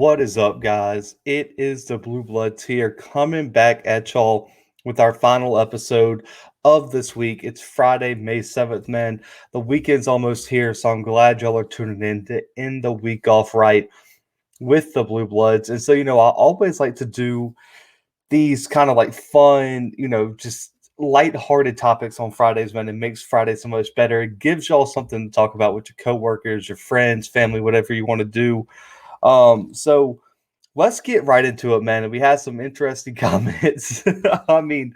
What is up, guys? It is the Bluebloods here coming back at y'all with our final episode of this week. It's Friday, May 7th, man. The weekend's almost here, so I'm glad y'all are tuning in to end the week off right with the Bluebloods. And so, I always like to do these kind of like fun, just lighthearted topics on Fridays, man. It makes Friday so much better. It gives y'all something to talk about with your coworkers, your friends, family, whatever you want to do. So let's get right into it, man. And we had some interesting comments. I mean,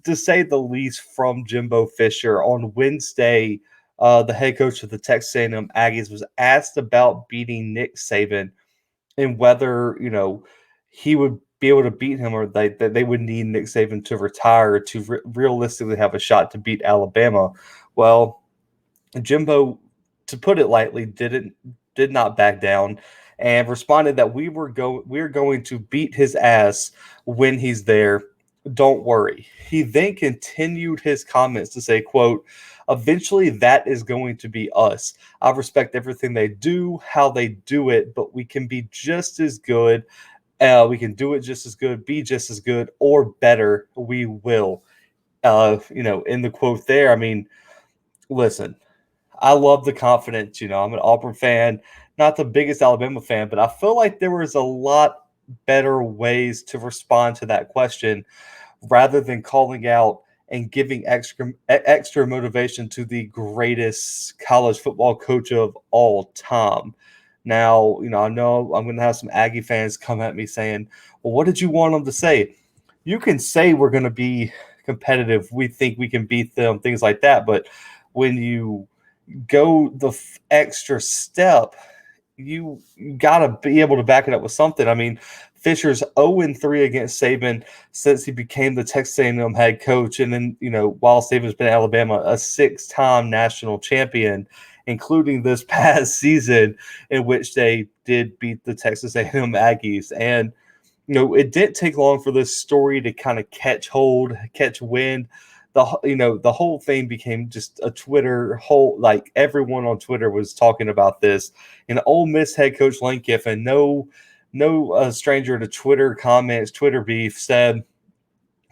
to say the least, from Jimbo Fisher on Wednesday. The head coach of the Texas A&M Aggies was asked about beating Nick Saban and whether he would be able to beat him, or that they would need Nick Saban to retire to realistically have a shot to beat Alabama. Well, Jimbo, to put it lightly, did not back down and responded that we're going to beat his ass when he's there. Don't worry. He then continued his comments to say, quote, eventually that is going to be us. I respect everything they do, how they do it, but we can be just as good. We can do it just as good, be just as good, or better. We will. In the quote there, I mean, listen, I love the confidence. I'm an Auburn fan, not the biggest Alabama fan, but I feel like there was a lot better ways to respond to that question rather than calling out and giving extra motivation to the greatest college football coach of all time. Now, I know I'm going to have some Aggie fans come at me saying, well, what did you want them to say? You can say we're going to be competitive. We think we can beat them, things like that. But when you go the extra step, you got to be able to back it up with something. I mean, Fisher's 0-3 against Saban since he became the Texas A&M head coach. And then, while Saban's been at Alabama, a 6-time national champion, including this past season in which they did beat the Texas A&M Aggies. And, it didn't take long for this story to kind of catch wind. The whole thing became just a Twitter whole, like everyone on Twitter was talking about this. And Ole Miss head coach Lane Kiffin, no stranger to Twitter comments, Twitter beef, said,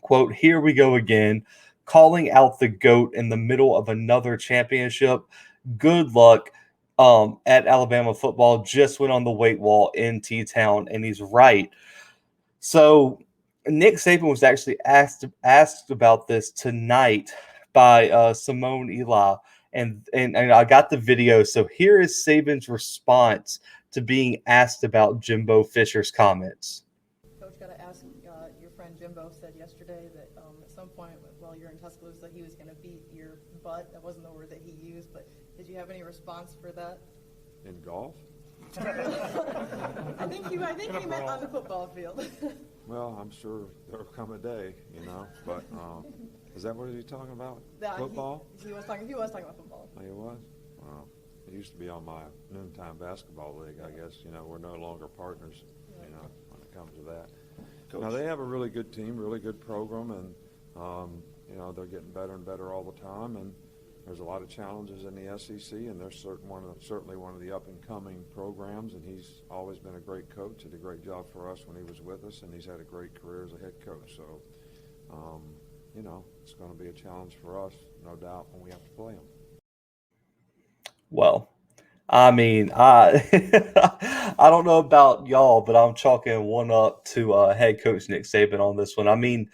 quote, here we go again, calling out the GOAT in the middle of another championship. Good luck. At Alabama football just went on the weight wall in T-Town, and he's right. So Nick Saban was actually asked about this tonight by Simone Eli, and I got the video. So here is Saban's response to being asked about Jimbo Fisher's comments. Coach, got to ask, your friend Jimbo said yesterday that at some point while you're in Tuscaloosa, he was going to beat your butt. That wasn't the word that he used, but did you have any response for that? In golf? I think he meant on the football field. Well, I'm sure there'll come a day, but is that what he's talking about? Football? He was talking about football. Oh, he was? Well, he used to be on my noontime basketball league, I guess. We're no longer partners, when it comes to that. Coach. Now, they have a really good team, really good program, and, they're getting better and better all the time, and there's a lot of challenges in the SEC, and they're certainly one of the up-and-coming programs, and he's always been a great coach, did a great job for us when he was with us, and he's had a great career as a head coach. So, it's going to be a challenge for us, no doubt, when we have to play him. Well, I mean, I I don't know about y'all, but I'm chalking one up to head coach Nick Saban on this one. I mean,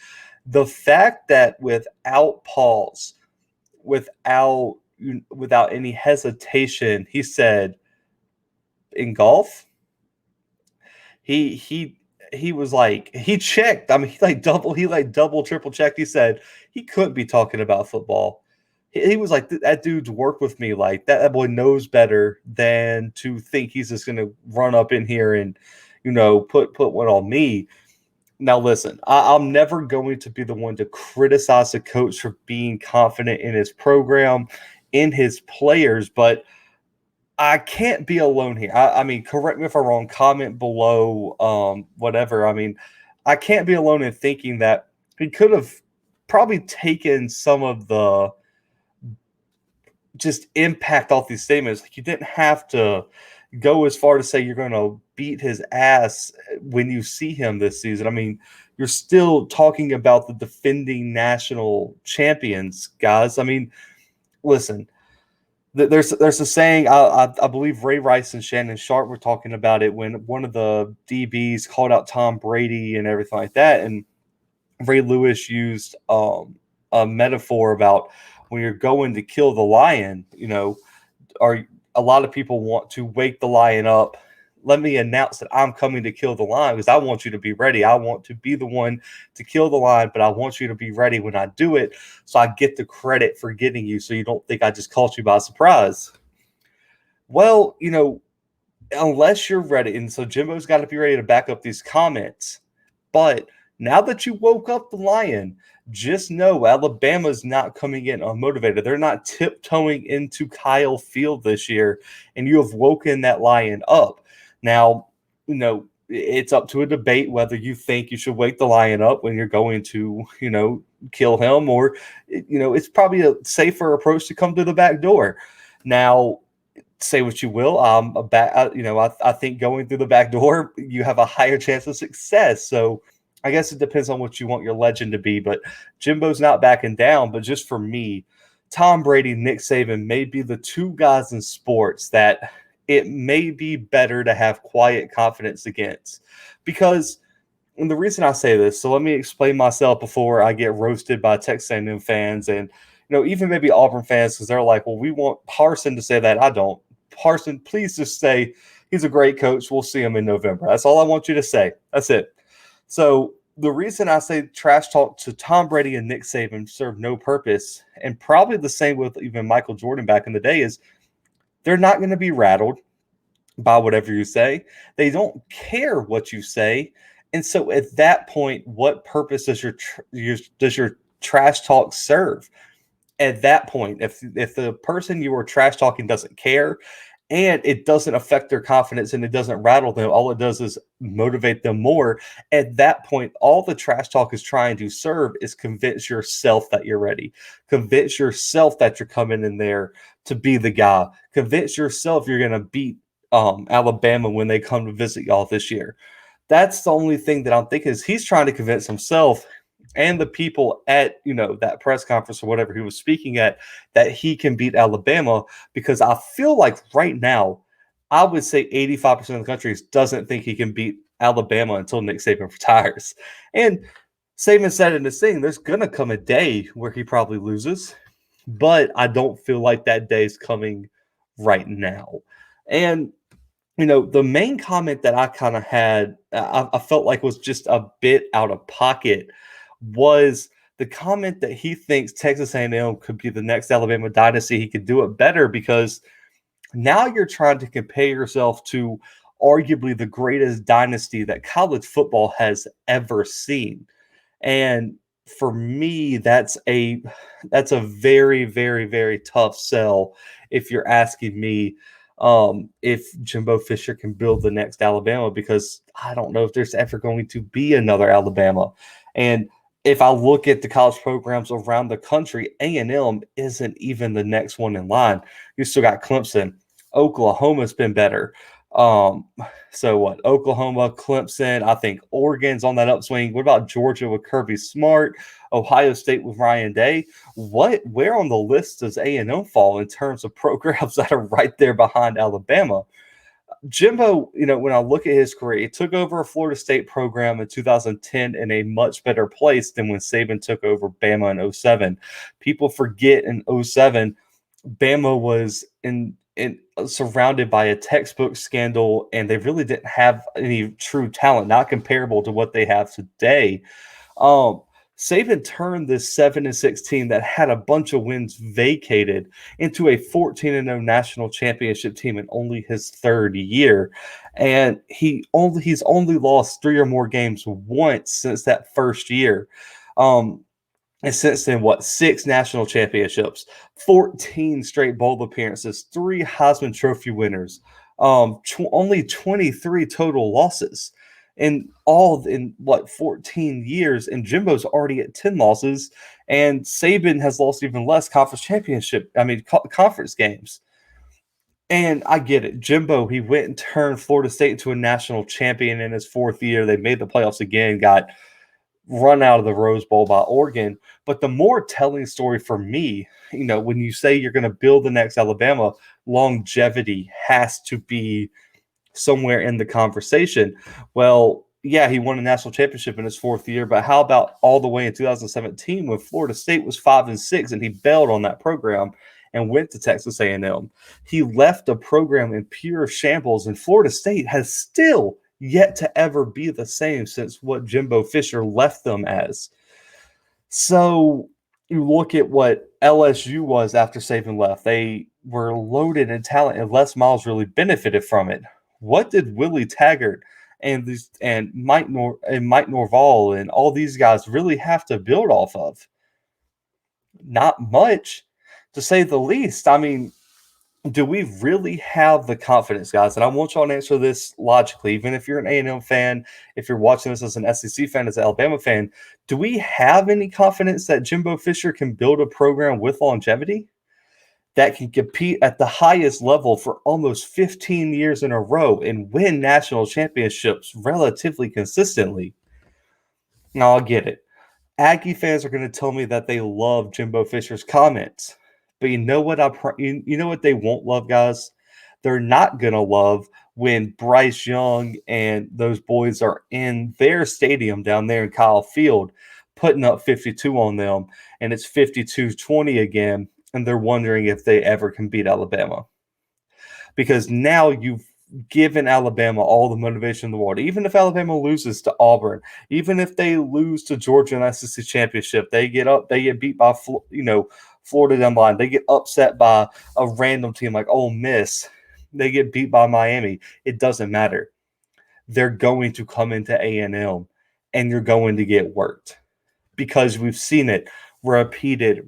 the fact that without pause, without any hesitation, he said, in golf, he was like, he checked. I mean, he double triple checked. He said he couldn't be talking about football. He was like, that dude's worked with me. Like that boy knows better than to think he's just gonna run up in here and put one on me. Now, listen, I'm never going to be the one to criticize a coach for being confident in his program, in his players, but I can't be alone here. I mean, correct me if I'm wrong, comment below, whatever. I mean, I can't be alone in thinking that he could have probably taken some of the just impact off these statements. Like, you didn't have to go as far to say you're going to beat his ass when you see him this season. I mean, you're still talking about the defending national champions, guys. I mean, listen, there's a saying, I believe Ray Rice and Shannon Sharp were talking about it when one of the DBs called out Tom Brady and everything like that, and Ray Lewis used a metaphor about when you're going to kill the lion, are a lot of people want to wake the lion up. Let me announce that I'm coming to kill the lion because I want you to be ready. I want to be the one to kill the lion, but I want you to be ready when I do it so I get the credit for getting you so you don't think I just caught you by surprise. Well, unless you're ready, and so Jimbo's got to be ready to back up these comments. But now that you woke up the lion, just know Alabama's not coming in unmotivated. They're not tiptoeing into Kyle Field this year, and you have woken that lion up. Now, it's up to a debate whether you think you should wake the lion up when you're going to, kill him, or, it's probably a safer approach to come to the back door. Now, say what you will. I think going through the back door, you have a higher chance of success. So I guess it depends on what you want your legend to be. But Jimbo's not backing down. But just for me, Tom Brady, Nick Saban may be the two guys in sports that it may be better to have quiet confidence against. Because, and the reason I say this, so let me explain myself before I get roasted by Texas A&M fans and even maybe Auburn fans, because they're like, well, we want Harsin to say that. I don't. Harsin, please just say he's a great coach. We'll see him in November. That's all I want you to say. That's it. So the reason I say trash talk to Tom Brady and Nick Saban serve no purpose, and probably the same with even Michael Jordan back in the day, is they're not going to be rattled by whatever you say. They don't care what you say. And so at that point, what purpose does your trash talk serve? At that point, if the person you were trash talking doesn't care and it doesn't affect their confidence and it doesn't rattle them, all it does is motivate them more. At that point, all the trash talk is trying to serve is convince yourself that you're ready. Convince yourself that you're coming in there to be the guy. Convince yourself you're going to beat Alabama when they come to visit y'all this year. That's the only thing that I'm thinking is he's trying to convince himself and the people at, that press conference or whatever he was speaking at, that he can beat Alabama, because I feel like right now, I would say 85% of the country doesn't think he can beat Alabama until Nick Saban retires. And Saban said in his thing, there's going to come a day where he probably loses, but I don't feel like that day is coming right now. And the main comment that I kind of had, I felt like was just a bit out of pocket, was the comment that he thinks Texas A&M could be the next Alabama dynasty. He could do it better because now you're trying to compare yourself to arguably the greatest dynasty that college football has ever seen. And for me, that's a very, very, very tough sell if you're asking me if Jimbo Fisher can build the next Alabama, because I don't know if there's ever going to be another Alabama. And if I look at the college programs around the country, A&M isn't even the next one in line. You still got Clemson. Oklahoma's been better. So what? Oklahoma, Clemson, I think Oregon's on that upswing. What about Georgia with Kirby Smart? Ohio State with Ryan Day? Where on the list does A&M fall in terms of programs that are right there behind Alabama? Jimbo, when I look at his career, he took over a Florida State program in 2010 in a much better place than when Saban took over Bama in 2007. People forget in 2007, Bama was in surrounded by a textbook scandal, and they really didn't have any true talent, not comparable to what they have today. Saban turned this 7-6 team that had a bunch of wins vacated into a 14-0 national championship team in only his third year. And he's only lost 3 or more games once since that first year. And since then, 6 national championships, 14 straight bowl appearances, 3 Heisman Trophy winners, only 23 total losses. In 14 years, and Jimbo's already at 10 losses, and Saban has lost even less conference games. And I get it. Jimbo, he went and turned Florida State into a national champion in his 4th year. They made the playoffs again, got run out of the Rose Bowl by Oregon. But the more telling story for me, when you say you're going to build the next Alabama, longevity has to be somewhere in the conversation. Well, yeah, he won a national championship in his 4th year, but how about all the way in 2017 when Florida State was 5-6 and he bailed on that program and went to Texas A&M? He left a program in pure shambles, and Florida State has still yet to ever be the same since what Jimbo Fisher left them as. So you look at what LSU was after Saban left. They were loaded in talent, and Les Miles really benefited from it. What did Willie Taggart and Mike Norval and all these guys really have to build off of? Not much, to say the least. I mean, do we really have the confidence, guys? And I want y'all to answer this logically. Even if you're an A&M fan, if you're watching this as an SEC fan, as an Alabama fan, do we have any confidence that Jimbo Fisher can build a program with longevity that can compete at the highest level for almost 15 years in a row and win national championships relatively consistently? Now, I'll get it. Aggie fans are going to tell me that they love Jimbo Fisher's comments. But you know what you know what they won't love, guys? They're not going to love when Bryce Young and those boys are in their stadium down there in Kyle Field putting up 52 on them, and it's 52-20 again, and they're wondering if they ever can beat Alabama. Because now you've given Alabama all the motivation in the world. Even if Alabama loses to Auburn, even if they lose to Georgia in the SEC championship, they get beat by Florida down the line. They get upset by a random team like Ole Miss. They get beat by Miami. It doesn't matter. They're going to come into A&M, and you're going to get worked because we've seen it repeatedly.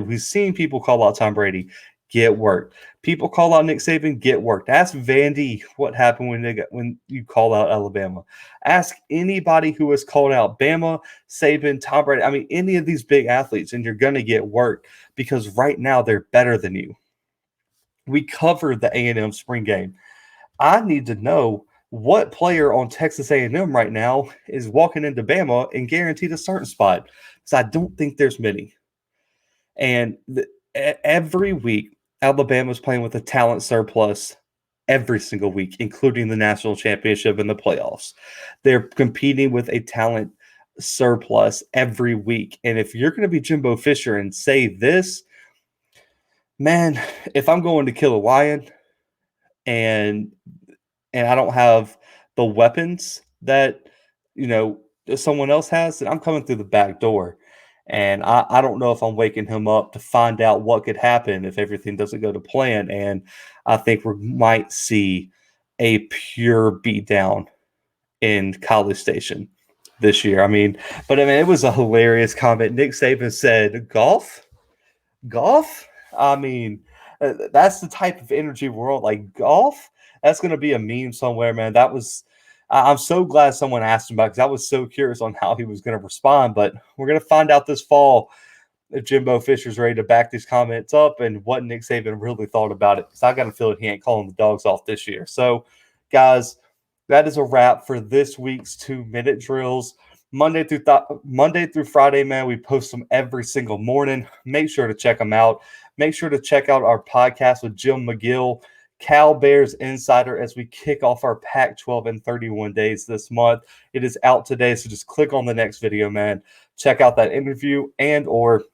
We've seen people call out Tom Brady, get worked. People call out Nick Saban, get worked. Ask Vandy what happened when you call out Alabama. Ask anybody who has called out Bama, Saban, Tom Brady. I mean, any of these big athletes, and you're going to get worked because right now they're better than you. We covered the A&M spring game. I need to know what player on Texas A&M right now is walking into Bama and guaranteed a starting spot, because I don't think there's many. And every week, Alabama's playing with a talent surplus every single week, including the national championship and the playoffs. They're competing with a talent surplus every week. And if you're going to be Jimbo Fisher and say this, man, if I'm going to kill a lion and I don't have the weapons that, someone else has, then I'm coming through the back door. And I don't know if I'm waking him up to find out what could happen if everything doesn't go to plan. And I think we might see a pure beatdown in College Station this year. It was a hilarious comment. Nick Saban said, golf? That's the type of energy we're on. Like, golf? That's going to be a meme somewhere, man. I'm so glad someone asked him about it, because I was so curious on how he was going to respond. But we're going to find out this fall if Jimbo Fisher's ready to back these comments up and what Nick Saban really thought about it, because I got a feeling he ain't calling the dogs off this year. So, guys, that is a wrap for this week's 2-minute drills. Monday through Friday, man, we post them every single morning. Make sure to check them out. Make sure to check out our podcast with Jim McGill, Cal Bears Insider, as we kick off our Pac-12 in 31 days this month. It is out today, so just click on the next video, man. Check out that interview, or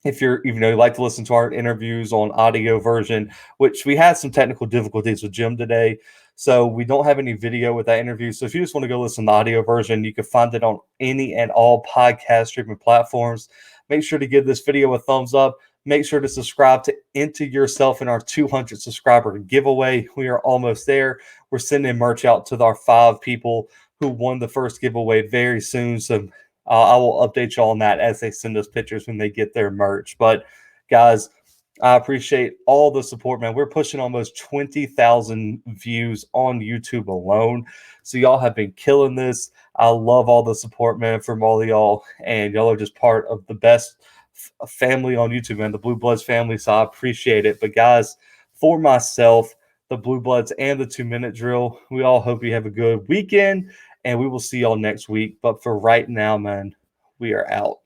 if you like to listen to our interviews on audio version, which we had some technical difficulties with Jim today, so we don't have any video with that interview. So if you just want to go listen to the audio version, you can find it on any and all podcast streaming platforms. Make sure to give this video a thumbs up. Make sure to subscribe to enter yourself in our 200 subscriber giveaway. We are almost there. We're sending merch out to our 5 people who won the first giveaway very soon. So I will update you all on that as they send us pictures when they get their merch. But guys, I appreciate all the support, man. We're pushing almost 20,000 views on YouTube alone. So y'all have been killing this. I love all the support, man, from all of y'all. And y'all are just part of the best family on YouTube, man, the Bluebloods family. So I appreciate it. But guys, For myself, the Blue Bloods, and the 2-minute drill, we all hope you have a good weekend, and we will see y'all next week. But for right now, man, we are out.